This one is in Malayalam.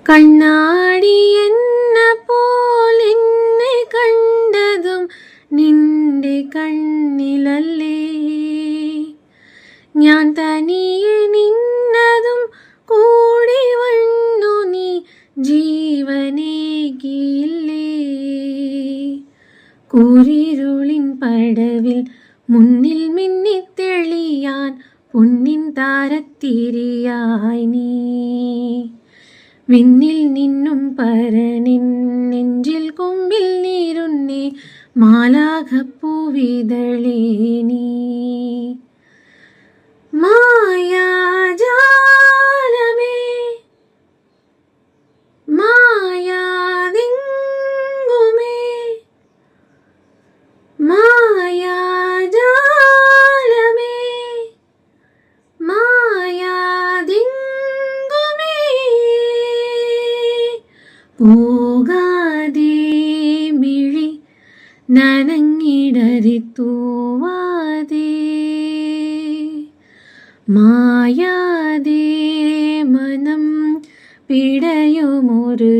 കണ്ണാടി എന്ന പോൽ എന്നെ കണ്ടതും നിന്റെ കണ്ണിലല്ലേ, ഞാൻ തനിയെ നിന്നതും കൂടി വന്നു നീ ജീവനേകിയില്ലേ. കൂരിരുളിൻ പടവിൽ മുന്നിൽ മിന്നിത്തെളിയാൻ പൊന്നിൻ താരത്തിരിയായി നീ, വിണ്ണിൽ നിന്നും പരനിൻ നെഞ്ചിൽ കൊമ്പിൽ നീരുന്നേ മാലാഖപ്പൂവിതളേ നീ. മായാജാലമേ മായാതെങ്കുമേ, മായാജാലമേ മായാതെങ്കുമേ, പോകാതെ മിഴി നനങ്ങിടറി തൂവാതെ, മായാതെ മനം പിടയുമൊരു